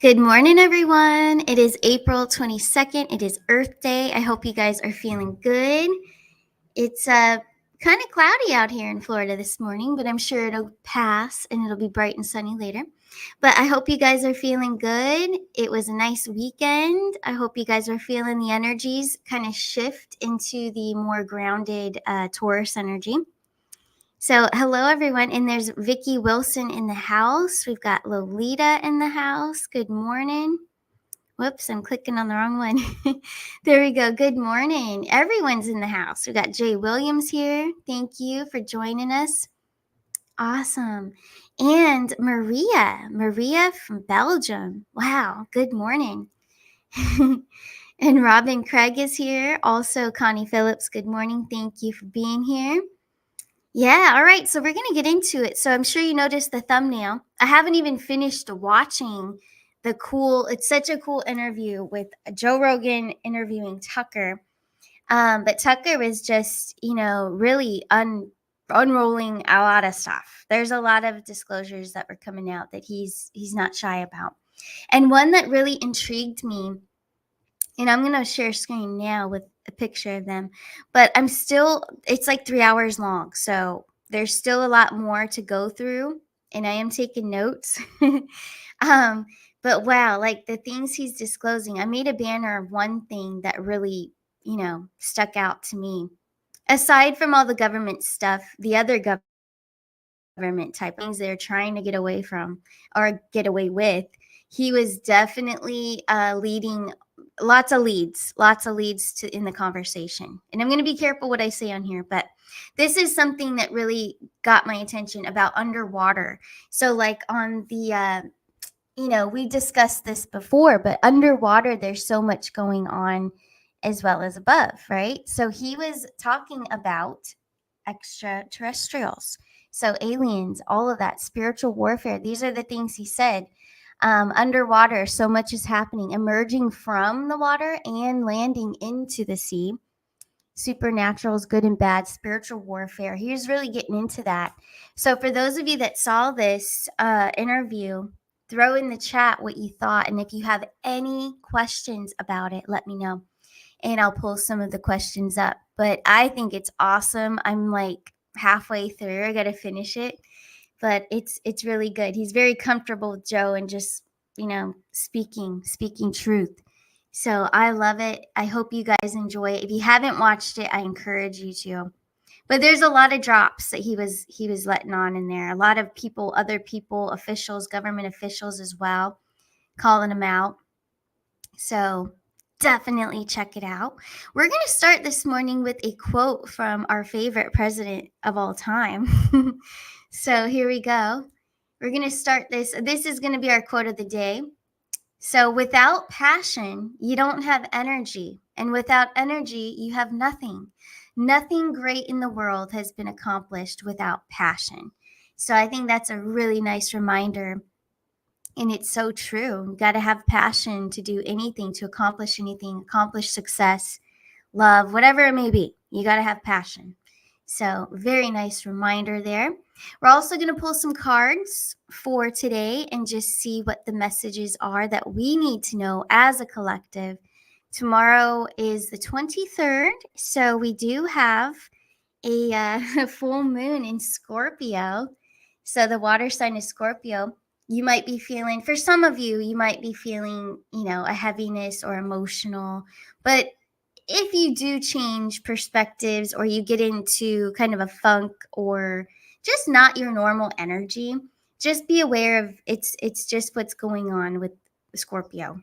Good morning, everyone. It is April 22nd. It is Earth Day. I hope you guys are feeling good. It's kind of cloudy out here in Florida this morning, but I'm sure it'll pass and it'll be bright and sunny later. But I hope you guys are feeling good. It was a nice weekend. I hope you guys are feeling the energies kind of shift into the more grounded Taurus energy. So, hello everyone, and there's Vicky Wilson in the house. We've got Lolita in the house. Good morning. Whoops, I'm clicking on the wrong one. There we go. Good morning. Everyone's in the house. We've got Jay Williams here. Thank you for joining us. Awesome. And Maria from Belgium. Wow. Good morning. And Robin Craig is here. Also, Connie Phillips. Good morning. Thank you for being here. Yeah, all right. So we're going to get into it. So I'm sure you noticed the thumbnail. I haven't even finished watching it's such a cool interview with Joe Rogan interviewing Tucker. But Tucker was just, really unrolling a lot of stuff. There's a lot of disclosures that were coming out that he's not shy about. And one that really intrigued me, and I'm going to share screen now with a picture of them, but it's like 3 hours long. So there's still a lot more to go through, and I am taking notes. But wow, like the things he's disclosing, I made a banner of one thing that really, stuck out to me. Aside from all the government stuff, the other government type things they're trying to get away from or get away with, he was definitely leading lots of leads in the conversation. And I'm going to be careful what I say on here, but this is something that really got my attention about underwater. So like on the we discussed this before, but underwater, there's so much going on as well as above, right? So he was talking about extraterrestrials. So aliens, all of that, spiritual warfare. These are the things he said. Underwater, so much is happening, emerging from the water and landing into the sea. Supernaturals, good and bad, spiritual warfare. He was really getting into that. So for those of you that saw this interview, throw in the chat what you thought. And if you have any questions about it, let me know. And I'll pull some of the questions up. But I think it's awesome. I'm like halfway through. I got to finish it. But it's really good. He's very comfortable with Joe and just, speaking truth. So I love it. I hope you guys enjoy it. If you haven't watched it, I encourage you to. But there's a lot of drops that he was letting on in there. A lot of people, other people, officials, government officials as well, calling him out. So definitely check it out. We're going to start this morning with a quote from our favorite president of all time. So here we go. We're going to start this. This is going to be our quote of the day. So without passion, you don't have energy. And without energy, you have nothing. Nothing great in the world has been accomplished without passion. So I think that's a really nice reminder. And it's so true. You got to have passion to do anything, to accomplish anything, accomplish success, love, whatever it may be. You got to have passion. So very nice reminder there. We're also going to pull some cards for today and just see what the messages are that we need to know as a collective. Tomorrow is the 23rd, so we do have a full moon in Scorpio. So the water sign is Scorpio. You might be feeling, for some of you, you might be feeling, a heaviness or emotional. But if you do change perspectives or you get into kind of a funk or just not your normal energy, just be aware of it's just what's going on with Scorpio.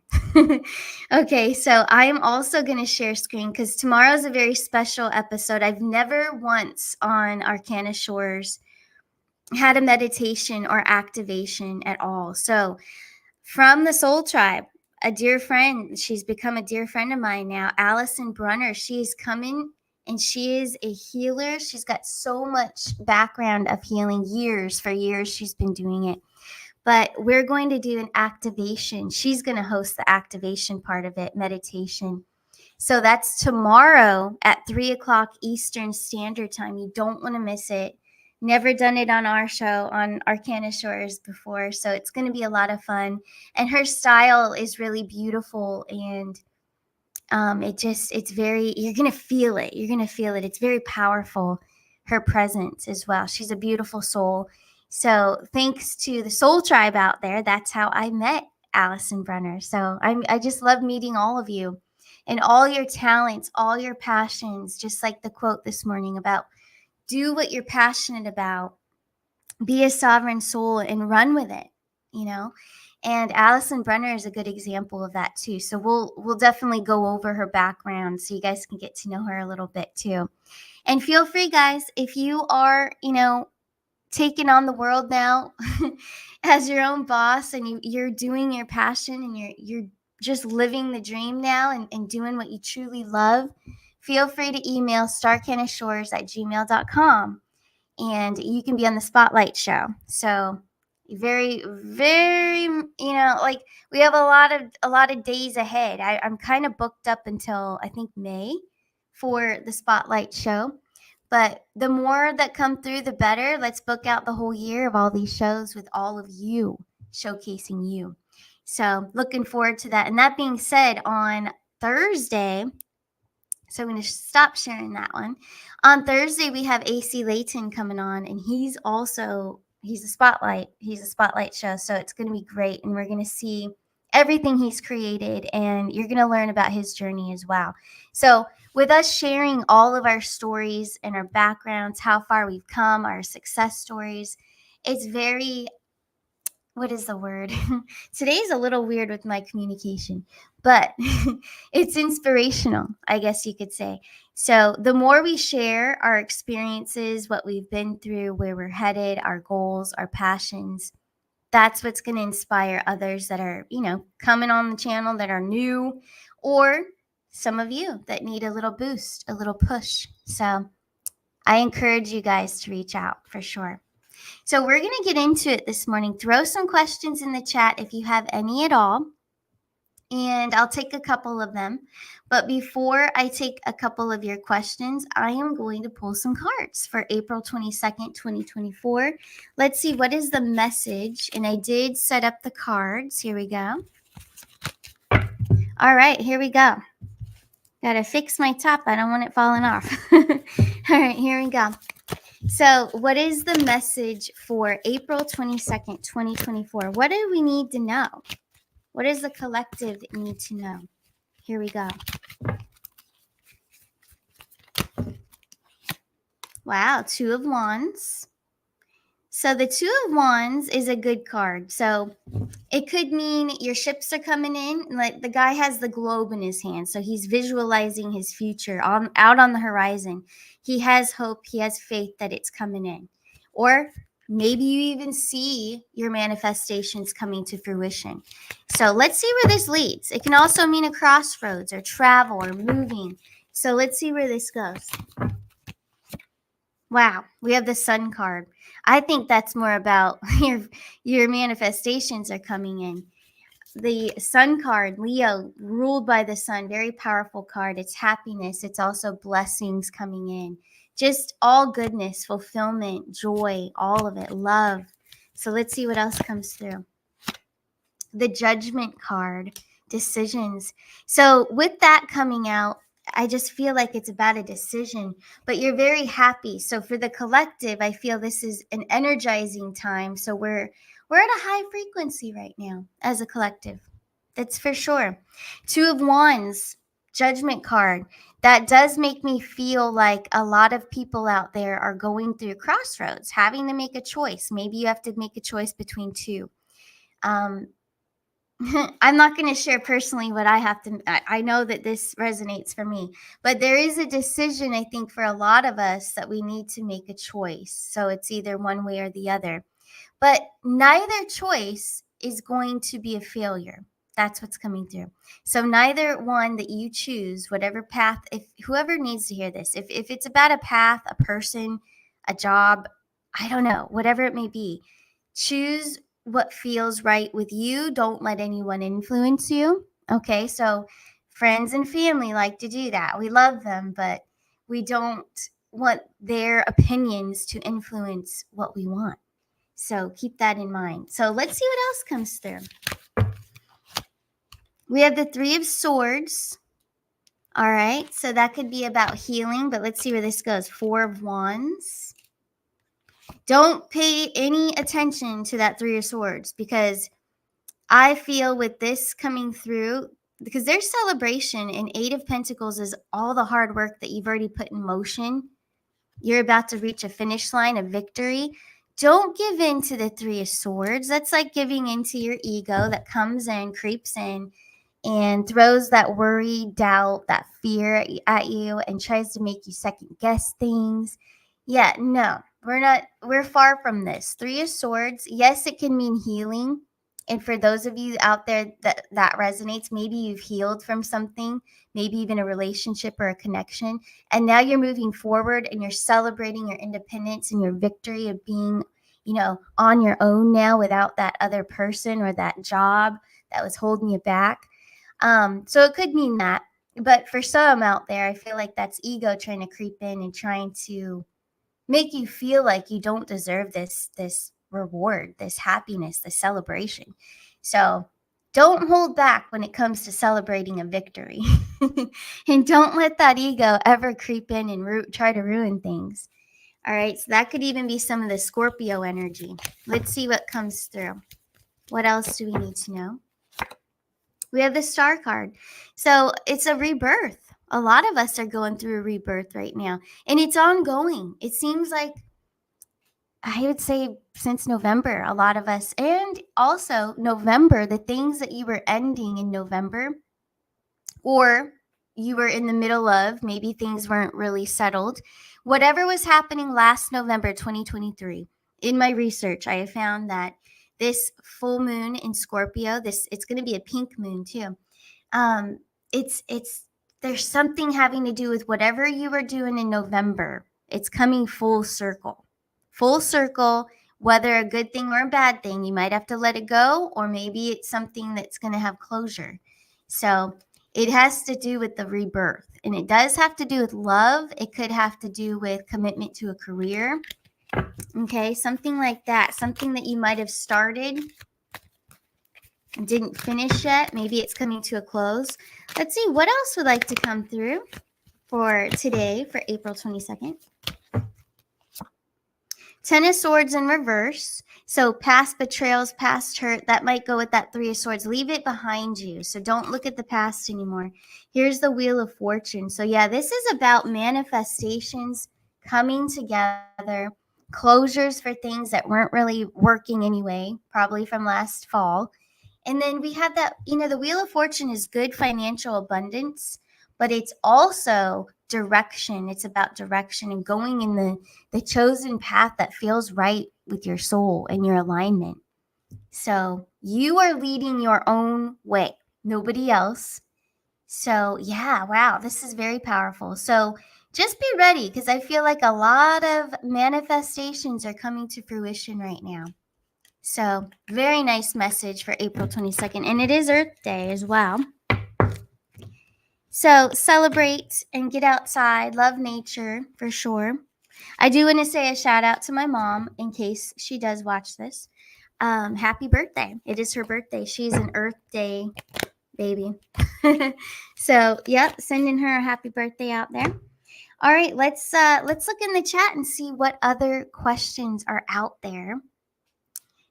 Okay, so I am also going to share screen because tomorrow's a very special episode. I've never once on Arcana Shores had a meditation or activation at all. So from the Soul Tribe, a dear friend, she's become a dear friend of mine now, Allison Brunner. She is coming and she is a healer. She's got so much background of healing, for years she's been doing it. But we're going to do an activation. She's going to host the activation part of it, meditation. So that's tomorrow at 3 o'clock Eastern Standard Time. You don't want to miss it. Never done it on our show on Arcana Shores before, so it's going to be a lot of fun. And her style is really beautiful, and it's very, you're going to feel it. You're going to feel it. It's very powerful, her presence as well. She's a beautiful soul. So thanks to the Soul Tribe out there, that's how I met Allison Brenner. So I just love meeting all of you and all your talents, all your passions, just like the quote this morning about do what you're passionate about, be a sovereign soul and run with it, you know? And Allison Brenner is a good example of that too. So we'll definitely go over her background so you guys can get to know her a little bit too. And feel free, guys, if you are, taking on the world now as your own boss, and you're doing your passion, and you're just living the dream now, and doing what you truly love, feel free to email starcanashores@gmail.com, and you can be on the Spotlight Show. So very, very, like, we have a lot of days ahead. I'm kind of booked up until I think May for the Spotlight Show. But the more that come through, the better. Let's book out the whole year of all these shows with all of you, showcasing you. So looking forward to that. And that being said, on Thursday, so I'm going to stop sharing that one. On Thursday, we have AC Layton coming on, and he's a spotlight. He's a spotlight show. So it's going to be great. And we're going to see everything he's created, and you're going to learn about his journey as well. So with us sharing all of our stories and our backgrounds, how far we've come, our success stories, it's very, what is the word? Today's a little weird with my communication, but it's inspirational, I guess you could say. So the more we share our experiences, what we've been through, where we're headed, our goals, our passions, that's what's going to inspire others that are, coming on the channel, that are new, or some of you that need a little boost, a little push. So I encourage you guys to reach out for sure. So we're going to get into it this morning. Throw some questions in the chat if you have any at all, and I'll take a couple of them. But before I take a couple of your questions, I am going to pull some cards for April 22nd, 2024. Let's see, what is the message? And I did set up the cards. Here we go. All right, here we go. Got to fix my top. I don't want it falling off. All right, here we go. So what is the message for April 22nd, 2024? What do we need to know? What does the collective need to know? Here we go. Wow, Two of Wands. So the Two of Wands is a good card. So it could mean your ships are coming in. Like, the guy has the globe in his hand, so he's visualizing his future out on the horizon. He has hope. He has faith that it's coming in. Or maybe you even see your manifestations coming to fruition. So let's see where this leads. It can also mean a crossroads, or travel, or moving. So let's see where this goes. Wow, we have the Sun card. I think that's more about your manifestations are coming in. The Sun card, Leo, ruled by the sun, very powerful card. It's happiness. It's also blessings coming in. Just all goodness, fulfillment, joy, all of it, love. So let's see what else comes through. The Judgment card, decisions. So with that coming out, I just feel like it's about a decision, but you're very happy. So for the collective, I feel this is an energizing time. So we're at a high frequency right now as a collective. That's for sure. Two of Wands, Judgment card. That does make me feel like a lot of people out there are going through crossroads, having to make a choice. Maybe you have to make a choice between two. I'm not going to share personally what I have to. I know that this resonates for me, but there is a decision, I think, for a lot of us that we need to make a choice. So it's either one way or the other. But neither choice is going to be a failure. That's what's coming through. So neither one that you choose, whatever path, if whoever needs to hear this, if it's about a path, a person, a job, I don't know, whatever it may be, choose what feels right with you. Don't let anyone influence you. Okay, so friends and family like to do that. We love them, but we don't want their opinions to influence what we want. So keep that in mind. So let's see what else comes through. We have the Three of Swords. All right, so that could be about healing, but let's see where this goes. Four of Wands. Don't pay any attention to that Three of Swords, because I feel with this coming through, because there's celebration, and Eight of Pentacles is all the hard work that you've already put in motion. You're about to reach a finish line of victory. Don't give in to the Three of Swords. That's like giving into your ego that comes in, creeps in, and throws that worry, doubt, that fear at you and tries to make you second guess things. Yeah, no, we're far from this. Three of Swords, yes, it can mean healing. And for those of you out there that resonates, maybe you've healed from something, maybe even a relationship or a connection, and now you're moving forward and you're celebrating your independence and your victory of being, on your own now without that other person or that job that was holding you back. So it could mean that. But for some out there, I feel like that's ego trying to creep in and trying to make you feel like you don't deserve this reward, this happiness, this celebration. So don't hold back when it comes to celebrating a victory. And don't let that ego ever creep in and try to ruin things. All right, so that could even be some of the Scorpio energy. Let's see what comes through. What else do we need to know? We have the Star card. So it's a rebirth. A lot of us are going through a rebirth right now, and it's ongoing. It seems like, I would say, since November, a lot of us, and also November, the things that you were ending in November, or you were in the middle of, maybe things weren't really settled. Whatever was happening last November 2023, in my research, I have found that this full moon in Scorpio, it's going to be a pink moon too. It's there's something having to do with whatever you were doing in November. It's coming full circle. Full circle, whether a good thing or a bad thing, you might have to let it go, or maybe it's something that's going to have closure. So it has to do with the rebirth, and it does have to do with love. It could have to do with commitment to a career. Okay, something like that. Something that you might have started and didn't finish yet. Maybe it's coming to a close. Let's see, what else would like to come through for today, for April 22nd? Ten of Swords in reverse. So past betrayals, past hurt, that might go with that Three of Swords. Leave it behind you. So don't look at the past anymore. Here's the Wheel of Fortune. So yeah, this is about manifestations coming together, closures for things that weren't really working anyway, probably from last fall. And then we have that, the Wheel of Fortune is good financial abundance, but it's also direction. It's about direction and going in the chosen path that feels right with your soul and your alignment. So you are leading your own way, nobody else. So yeah, wow, this is very powerful. So just be ready, because I feel like a lot of manifestations are coming to fruition right now. So very nice message for April 22nd. And it is Earth Day as well. So celebrate and get outside. Love nature for sure. I do want to say a shout out to my mom in case she does watch this. Happy birthday. It is her birthday. She's an Earth Day baby. So, yep, sending her a happy birthday out there. All right, let's look in the chat and see what other questions are out there.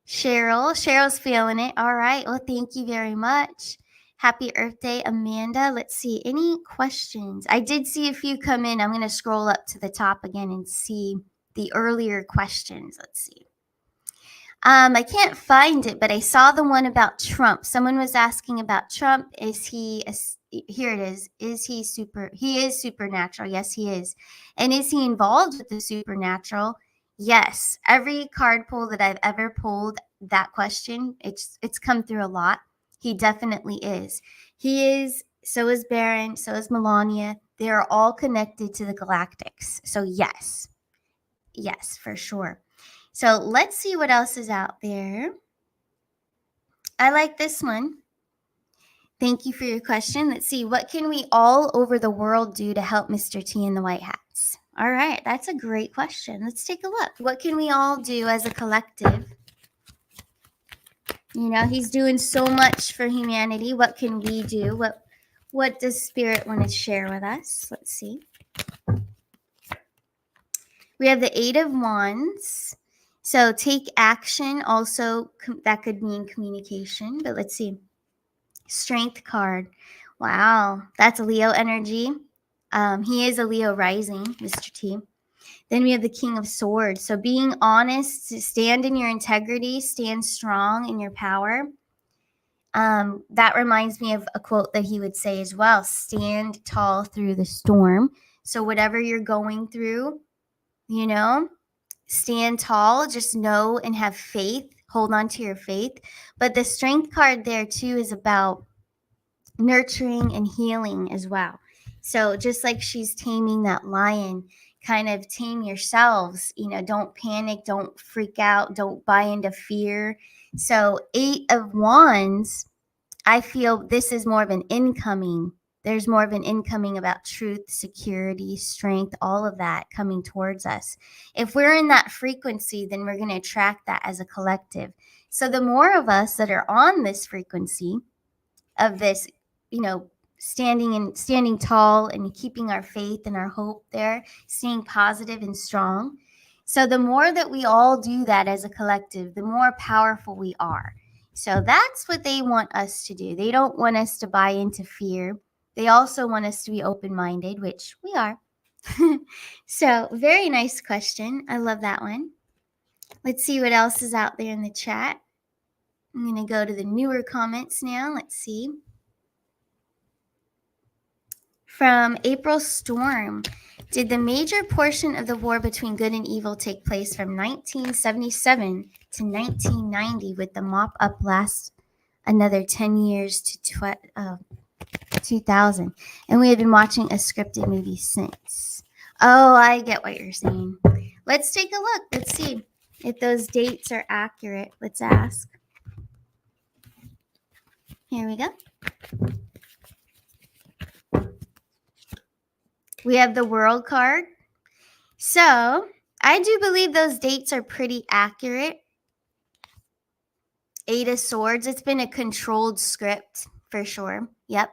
Cheryl's feeling it. All right. Well, thank you very much. Happy Earth Day, Amanda. Let's see. Any questions? I did see a few come in. I'm going to scroll up to the top again and see the earlier questions. Let's see. I can't find it, but I saw the one about Trump. Someone was asking about Trump. Here it is. He is supernatural. Yes, he is. And is he involved with the supernatural? Yes. Every card pull that I've ever pulled, that question, it's come through a lot. He definitely is. He is. So is Barron. So is Melania. They are all connected to the galactics. So yes. Yes, for sure. So let's see what else is out there. I like this one. Thank you for your question. Let's see. What can we all over the world do to help Mr. T and the White Hats? All right, that's a great question. Let's take a look. What can we all do as a collective? You know, he's doing so much for humanity. What can we do? What does Spirit want to share with us? Let's see. We have the Eight of Wands. So take action. Also, that could mean communication. But let's see. Strength card. Wow, that's a Leo energy. He is a Leo rising, Mr. T. Then we have the King of Swords. So being honest, stand in your integrity, stand strong in your power. That reminds me of a quote that he would say as well: stand tall through the storm. So whatever you're going through, you know, stand tall, just know and have faith, hold on to your faith. But the strength card there too is about nurturing and healing as well. So just like she's taming that lion, kind of tame yourselves, you know, don't panic, don't freak out, don't buy into fear. So 8 of Wands, I feel this is more of an incoming. There's more of an incoming about truth, security, strength, all of that coming towards us. If we're in that frequency, then we're going to attract that as a collective. So the more of us that are on this frequency of this, you know, standing tall and keeping our faith and our hope there, staying positive and strong. So the more that we all do that as a collective, the more powerful we are. So that's what they want us to do. They don't want us to buy into fear. They also want us to be open-minded, which we are. So very nice question. I love that one. Let's see what else is out there in the chat. I'm going to go to the newer comments now. Let's see. From April Storm, did the major portion of the war between good and evil take place from 1977 to 1990, with the mop-up last another 10 years to 2000? And we had been watching a scripted movie since. Oh, I get what you're saying. Let's take a look. Let's see if those dates are accurate. Let's ask. Here we go. We have the World card. So I do believe those dates are pretty accurate. 8 of Swords. It's been a controlled script for sure. Yep.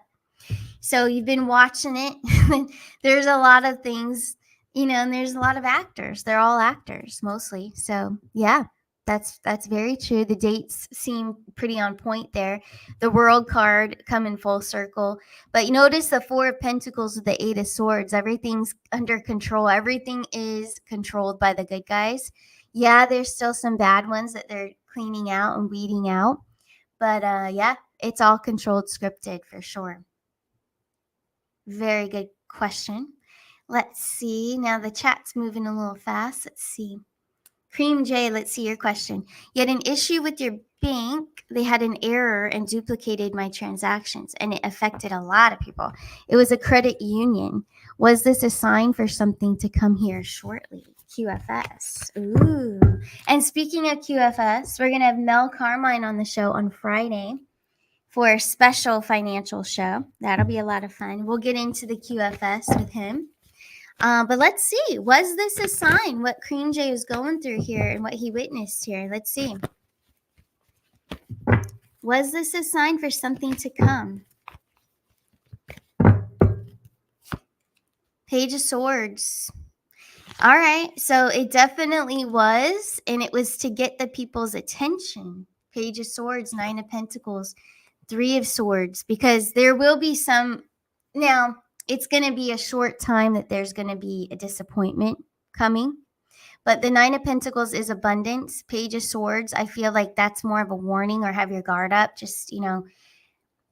So you've been watching it. There's a lot of things, you know, and there's a lot of actors. They're all actors mostly. So yeah, that's very true. The dates seem pretty on point there. The World card come in full circle. But you notice the 4 of Pentacles with the 8 of Swords. Everything's under control. Everything is controlled by the good guys. Yeah, there's still some bad ones that they're cleaning out and weeding out. But yeah, it's all controlled, scripted for sure. Very good question. Let's see. Now the chat's moving a little fast. Let's see. Cream J, let's see your question. You had an issue with your bank. They had an error and duplicated my transactions, and it affected a lot of people. It was a credit union. Was this a sign for something to come here shortly? QFS. Ooh. And speaking of QFS, we're going to have Mel Carmine on the show on Friday for a special financial show. That'll be a lot of fun. We'll get into the QFS with him. But let's see. Was this a sign, what Cream J is going through here and what he witnessed here? Let's see. Was this a sign for something to come? Page of Swords. All right. So it definitely was. And it was to get the people's attention. Page of Swords, 9 of Pentacles, 3 of Swords. Because there will be some... Now... It's going to be a short time that there's going to be a disappointment coming. But the 9 of Pentacles is abundance. Page of Swords, I feel like that's more of a warning, or have your guard up. Just, you know,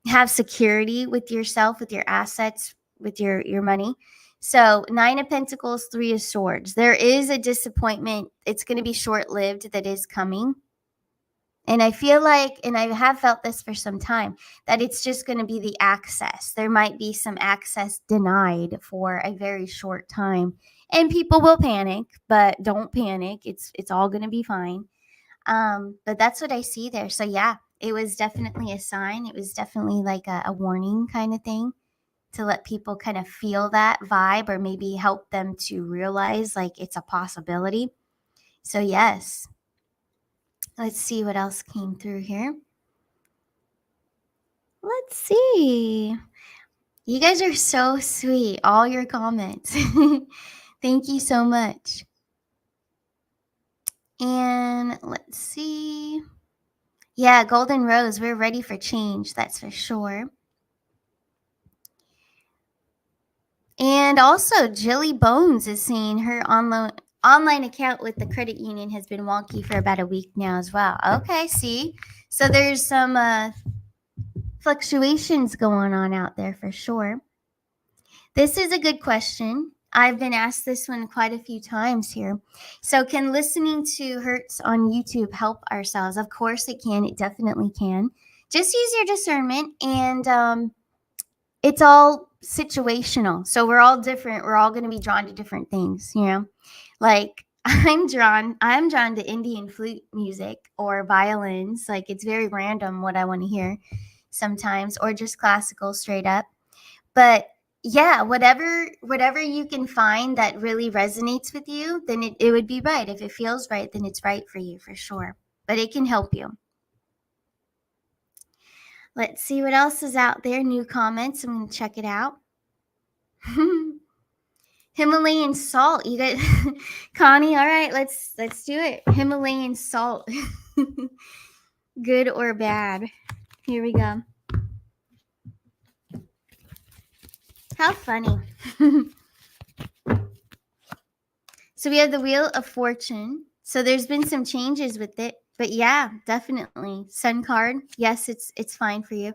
have security with yourself, with your assets, with your money. So 9 of Pentacles, 3 of Swords. There is a disappointment. It's going to be short-lived that is coming. And I feel like, and I have felt this for some time, that it's just going to be the access. There might be some access denied for a very short time. And people will panic, but don't panic. It's all going to be fine. But that's what I see there. So yeah, it was definitely a sign. It was definitely like a warning kind of thing to let people kind of feel that vibe, or maybe help them to realize like it's a possibility. So yes, let's see what else came through here. Let's see. You guys are so sweet, all your comments. Thank you so much. And let's see. Yeah, Golden Rose, we're ready for change, that's for sure. And also, Jilly Bones is saying her online account with the credit union has been wonky for about a week now as well. Okay, see? So there's some fluctuations going on out there for sure. This is a good question. I've been asked this one quite a few times here. So, can listening to Hertz on YouTube help ourselves? Of course it can. It definitely can. Just use your discernment, and it's all situational. So we're all different. We're all going to be drawn to different things, you know? Like I'm drawn to Indian flute music or violins. Like it's very random what I want to hear sometimes, or just classical straight up. But yeah, whatever you can find that really resonates with you, then it would be right. If it feels right, then it's right for you for sure. But it can help you. Let's see what else is out there. New comments. I'm going to check it out. Himalayan salt. You guys, Connie. All right, let's do it. Himalayan salt. Good or bad? Here we go. How funny. So we have the Wheel of Fortune. So there's been some changes with it, but yeah, definitely. Sun card. Yes, it's fine for you.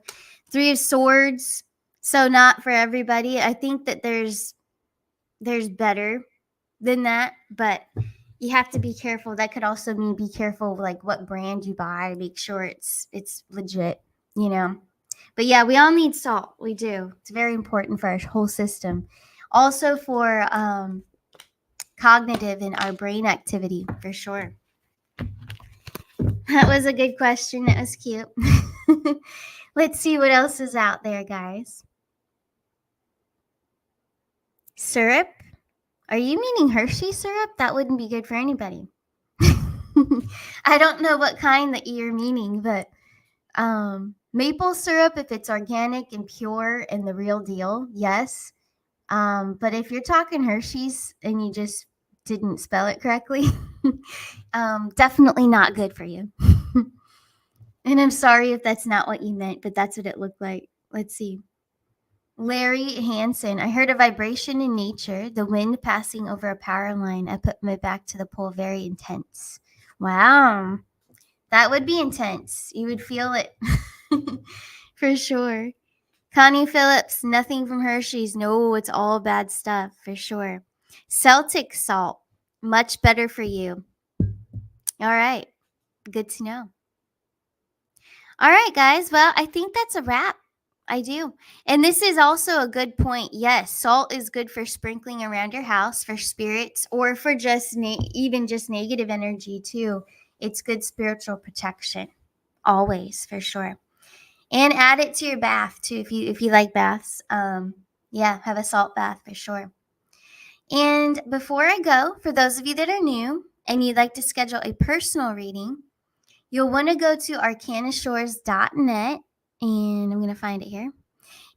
Three of Swords. So not for everybody. I think that there's better than that, but you have to be careful. That could also mean be careful like what brand you buy. Make sure it's legit, you know. But yeah, we all need salt. We do. It's very important for our whole system. Also for cognitive and our brain activity for sure. That was a good question. That was cute. Let's see what else is out there, guys. Syrup? Are you meaning Hershey syrup? That wouldn't be good for anybody. I don't know what kind that you're meaning, but maple syrup, if it's organic and pure and the real deal, yes. But if you're talking Hershey's and you just didn't spell it correctly, definitely not good for you. And I'm sorry if that's not what you meant, but that's what it looked like. Let's see. Larry Hansen, I heard a vibration in nature, the wind passing over a power line. I put my back to the pole, very intense. Wow. That would be intense. You would feel it for sure. Connie Phillips, nothing from Hershey's. No, it's all bad stuff for sure. Celtic salt, much better for you. All right. Good to know. All right, guys. Well, I think that's a wrap. I do. And this is also a good point. Yes, salt is good for sprinkling around your house for spirits or for just even just negative energy too. It's good spiritual protection. Always, for sure. And add it to your bath too if you like baths. Yeah, have a salt bath for sure. And before I go, for those of you that are new and you'd like to schedule a personal reading, you'll want to go to arcanashores.net, and I'm going to find it here.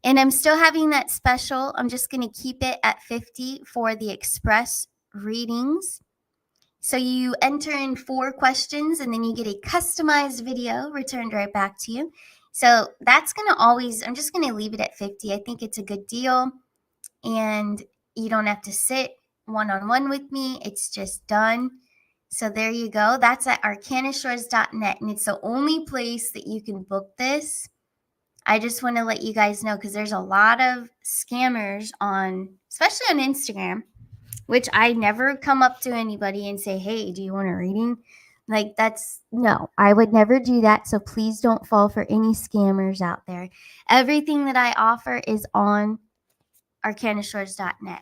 And I'm still having that special. I'm just going to keep it at $50 for the express readings. So you enter in 4 questions and then you get a customized video returned right back to you. So that's going to always, I'm just going to leave it at $50. I think it's a good deal. And you don't have to sit one-on-one with me. It's just done. So there you go. That's at arcanashores.net. And it's the only place that you can book this. I just want to let you guys know because there's a lot of scammers especially on Instagram, which I never come up to anybody and say, hey, do you want a reading? Like no, I would never do that. So please don't fall for any scammers out there. Everything that I offer is on arcanashores.net.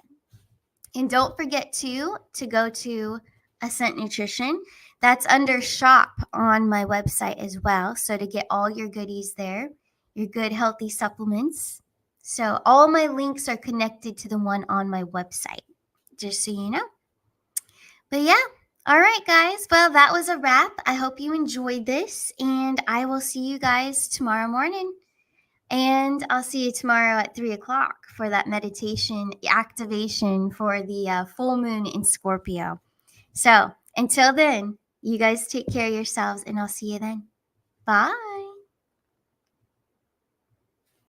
And don't forget to go to Ascent Nutrition. That's under shop on my website as well. So to get all your goodies there, your good healthy supplements. So all my links are connected to the one on my website, just so you know. But yeah, all right, guys. Well, that was a wrap. I hope you enjoyed this, and I will see you guys tomorrow morning. And I'll see you tomorrow at 3 o'clock for that meditation activation for the full moon in Scorpio. So until then, you guys take care of yourselves, and I'll see you then. Bye.